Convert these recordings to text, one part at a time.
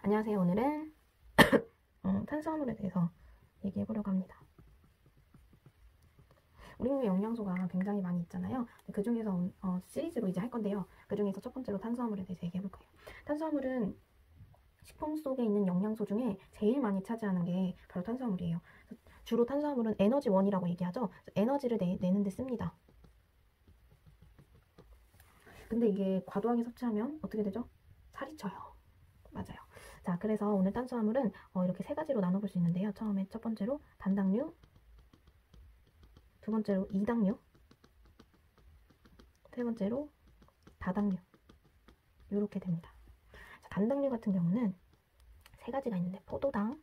안녕하세요. 오늘은 탄수화물에 대해서 얘기해 보려고 합니다. 우리 몸에 영양소가 굉장히 많이 있잖아요. 그 중에서 시리즈로 이제 할 건데요. 그 중에서 첫 번째로 탄수화물에 대해서 얘기해 볼 거예요. 탄수화물은 식품 속에 있는 영양소 중에 제일 많이 차지하는 게 바로 탄수화물이에요. 주로 탄수화물은 에너지원이라고 얘기하죠. 에너지를 내는 데 씁니다. 근데 이게 과도하게 섭취하면 어떻게 되죠? 살이 쪄요. 맞아요. 자, 그래서 오늘 탄수화물은 이렇게 세 가지로 나눠볼 수 있는데요. 처음에 첫 번째로 단당류, 두 번째로 이당류, 세 번째로 다당류. 이렇게 됩니다. 자, 단당류 같은 경우는 세 가지가 있는데 포도당,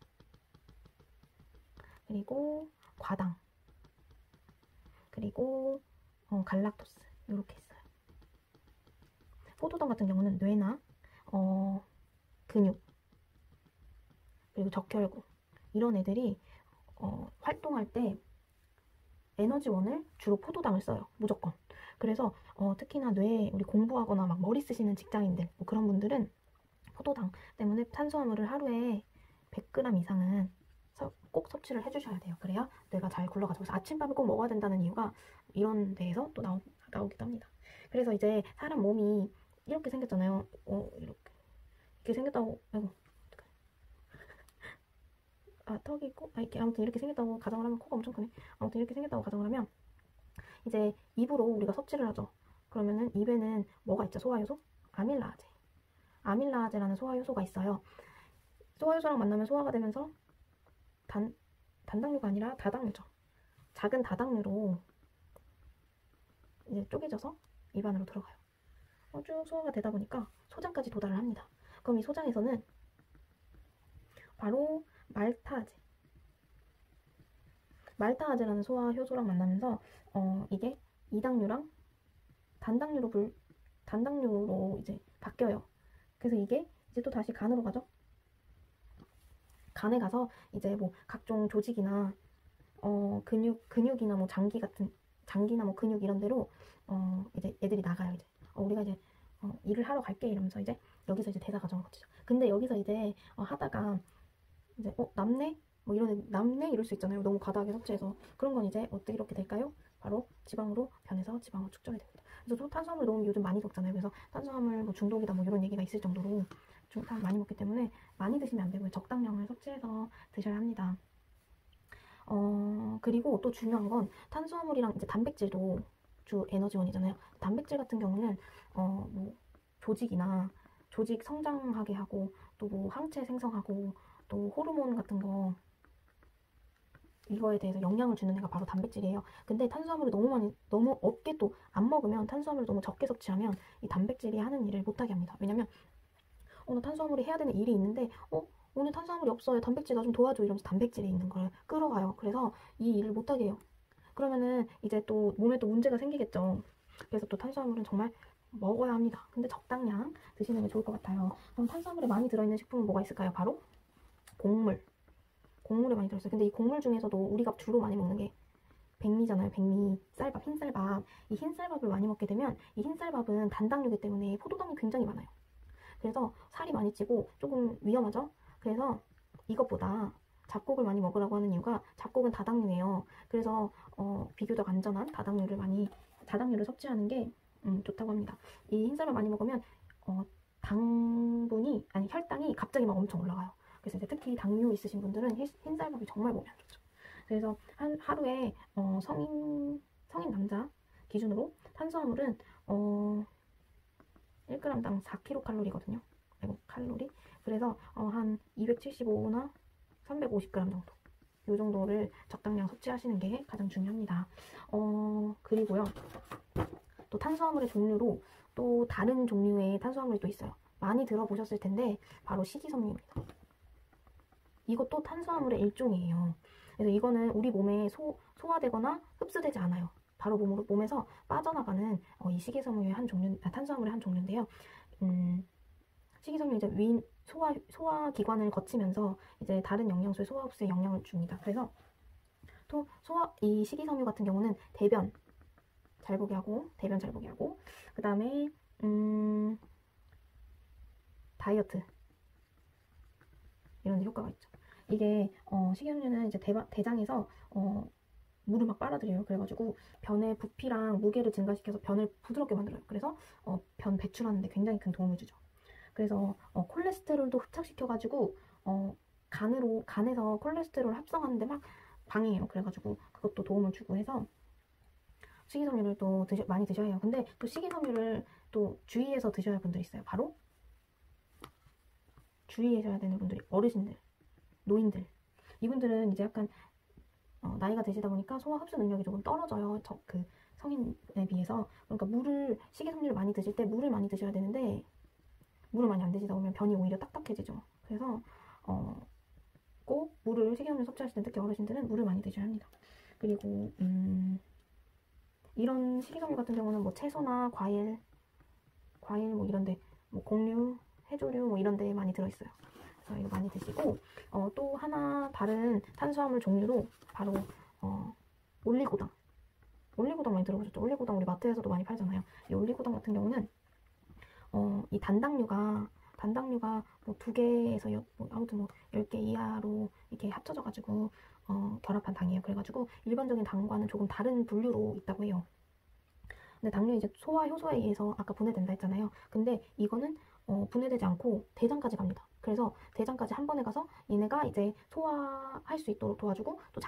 그리고 과당, 그리고 갈락토스 이렇게 있어요. 포도당 같은 경우는 뇌나 근육, 그리고 적혈구 이런 애들이 활동할 때 에너지원을 주로 포도당을 써요. 무조건. 그래서 특히나 뇌에 우리 공부하거나 막 머리 쓰시는 직장인들 뭐 그런 분들은 포도당 때문에 탄수화물을 하루에 100g 이상은 꼭 섭취를 해주셔야 돼요. 그래야 뇌가 잘 굴러가죠. 그래서 아침밥을 꼭 먹어야 된다는 이유가 이런 데에서 또 나오기도 합니다. 그래서 이제 사람 몸이 이렇게 생겼잖아요. 이렇게 생겼다고, 아이고, 턱이 있고, 이렇게 아무튼 이렇게 생겼다고 가정을 하면 코가 엄청 크네. 아무튼 이렇게 생겼다고 가정을 하면 이제 입으로 우리가 섭취를 하죠. 그러면은 입에는 뭐가 있죠? 소화효소? 아밀라아제. 아밀라아제라는 소화효소가 있어요. 소화효소랑 만나면 소화가 되면서 단당류가 아니라 다당류죠. 작은 다당류로 이제 쪼개져서 입 안으로 들어가요. 쭉 소화가 되다 보니까 소장까지 도달을 합니다. 그럼 이 소장에서는 바로 말타아제라는 소화효소랑 만나면서 이게 이당류랑 단당류로 이제 바뀌어요. 그래서 이게 이제 또 다시 간으로 가죠. 간에 가서 이제 뭐 각종 조직이나 근육이나 뭐 장기나 뭐 근육 이런 데로 이제 애들이 나가요. 이제 우리가 이제 일을 하러 갈게 이러면서 이제 여기서 이제 대사 과정을 거치죠. 근데 여기서 이제 하다가 이제 남네? 뭐 남네 이럴 수 있잖아요. 너무 과다하게 섭취해서. 그런 건 이제 어떻게 이렇게 될까요? 바로 지방으로 변해서 지방으로 축적이 됩니다. 그래서 또 탄수화물 너무 요즘 많이 먹잖아요. 그래서 탄수화물 뭐 중독이다 뭐 이런 얘기가 있을 정도로 좀 많이 먹기 때문에 많이 드시면 안 되고요. 적당량을 섭취해서 드셔야 합니다. 그리고 또 중요한 건 탄수화물이랑 이제 단백질도 주 에너지원이잖아요. 단백질 같은 경우는 뭐 조직 성장하게 하고 또 뭐 항체 생성하고 또 호르몬 같은 거 이거에 대해서 영향을 주는 애가 바로 단백질이에요. 근데 탄수화물을 너무 없게 또 안 먹으면 탄수화물을 너무 적게 섭취하면 이 단백질이 하는 일을 못하게 합니다. 왜냐면 나 탄수화물이 해야 되는 일이 있는데 오늘 탄수화물이 없어요. 단백질 나 좀 도와줘 이러면서 단백질이 있는 걸 끌어가요. 그래서 이 일을 못하게 해요. 그러면은 이제 또 몸에 또 문제가 생기겠죠. 그래서 또 탄수화물은 정말 먹어야 합니다. 근데 적당량 드시는 게 좋을 것 같아요. 그럼 탄수화물에 많이 들어있는 식품은 뭐가 있을까요? 바로 곡물에 많이 들어있어요. 근데 이 곡물 중에서도 우리가 주로 많이 먹는 게 백미잖아요. 백미, 쌀밥, 흰쌀밥. 이 흰쌀밥을 많이 먹게 되면 이 흰쌀밥은 단당류이기 때문에 포도당이 굉장히 많아요. 그래서 살이 많이 찌고 조금 위험하죠. 그래서 이것보다 잡곡을 많이 먹으라고 하는 이유가 잡곡은 다당류예요. 그래서 비교적 안전한 다당류를 섭취하는 게 좋다고 합니다. 이 흰쌀밥 많이 먹으면 혈당이 갑자기 막 엄청 올라가요. 그래서 이제 특히 당뇨 있으신 분들은 흰쌀밥이 정말 몸에 안 좋죠. 그래서 하루에 성인 남자 기준으로 탄수화물은 1g당 4kcal거든요. 칼로리. 그래서 한 275나 350g 정도. 이 정도를 적당량 섭취하시는 게 가장 중요합니다. 그리고요. 또 탄수화물의 종류로 또 다른 종류의 탄수화물이 또 있어요. 많이 들어보셨을 텐데 바로 식이섬유입니다. 이것도 탄수화물의 일종이에요. 그래서 이거는 우리 몸에 소화되거나 흡수되지 않아요. 바로 몸에서 빠져나가는 이 식이섬유의 탄수화물의 한 종류인데요. 식이섬유 이제 소화기관을 거치면서 이제 다른 영양소의 소화 흡수에 영향을 줍니다. 그래서 또 이 식이섬유 같은 경우는 대변 잘 보게 하고, 그 다음에 다이어트, 이런 데 효과가 있죠. 이게 식이섬유는 이제 대장에서 물을 막 빨아들여요. 그래가지고 변의 부피랑 무게를 증가시켜서 변을 부드럽게 만들어요. 그래서 변 배출하는데 굉장히 큰 도움을 주죠. 그래서 콜레스테롤도 흡착시켜가지고 간에서 콜레스테롤 합성하는데 막 방해해요. 그래가지고 그것도 도움을 주고 해서 식이섬유를 또 많이 드셔야 해요. 근데 또 식이섬유를 또 주의해서 드셔야 할 분들이 있어요. 바로 주의하셔야 되는 분들이 어르신들, 노인들. 이분들은 이제 약간 나이가 드시다 보니까 소화 흡수 능력이 조금 떨어져요. 그 성인에 비해서. 그러니까 식이섬유를 많이 드실 때 물을 많이 드셔야 되는데 물을 많이 안 드시다 보면 변이 오히려 딱딱해지죠. 그래서 꼭 식이섬유 섭취하실 때 특히 어르신들은 물을 많이 드셔야 합니다. 그리고 이런 식이섬유 같은 경우는 뭐 채소나 과일 뭐 이런데 뭐 곡류, 해조류 뭐 이런데 많이 들어있어요. 그래서 이거 많이 드시고 또 하나 다른 탄수화물 종류로 바로 올리고당 많이 들어보셨죠? 올리고당 우리 마트에서도 많이 팔잖아요. 이 올리고당 같은 경우는 이 단당류가 뭐 2개에서 아무튼 뭐 10개 이하로 이렇게 합쳐져가지고 결합한 당이에요. 그래가지고 일반적인 당과는 조금 다른 분류로 있다고 해요. 근데 당뇨 이제 소화 효소에 의해서 아까 분해된다 했잖아요. 근데 이거는 분해되지 않고 대장까지 갑니다. 그래서 대장까지 한 번에 가서 얘네가 이제 소화할 수 있도록 도와주고 또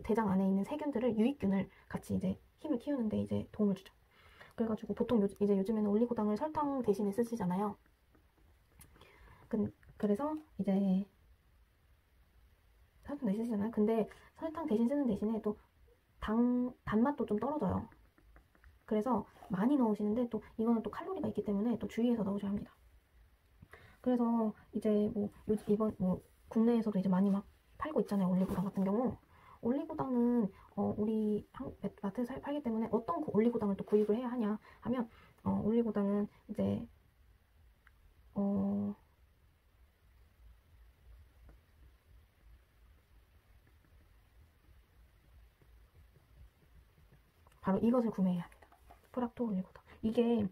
대장 안에 있는 세균들을 유익균을 같이 이제 힘을 키우는데 이제 도움을 주죠. 그래가지고 보통 이제 요즘에는 올리고당을 설탕 대신에 쓰시잖아요. 그래서 이제 설탕 대신 쓰잖아요. 근데 설탕 대신 쓰는 대신에 또 단맛도 좀 떨어져요. 그래서 많이 넣으시는데 또 이거는 또 칼로리가 있기 때문에 또 주의해서 넣으셔야 합니다. 그래서 이제 이번 국내에서도 이제 많이 막 팔고 있잖아요. 올리고당 같은 경우. 올리고당은 우리 마트에서 팔기 때문에 어떤 올리고당을 또 구입을 해야 하냐 하면 올리고당은 이제 바로 이것을 구매해야 합니다. 프락토 올리고당. 이게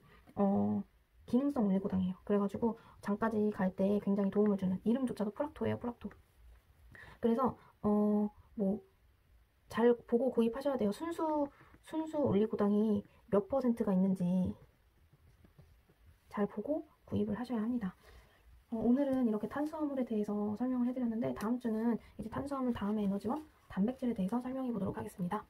기능성 올리고당이에요. 그래가지고 장까지 갈 때 굉장히 도움을 주는, 이름조차도 프락토예요. 프락토. 그래서 뭐 잘 보고 구입하셔야 돼요. 순수 올리고당이 몇 %가 있는지 잘 보고 구입을 하셔야 합니다. 오늘은 이렇게 탄수화물에 대해서 설명을 해드렸는데 다음 주는 이제 탄수화물 다음에 에너지원 단백질에 대해서 설명해 보도록 하겠습니다.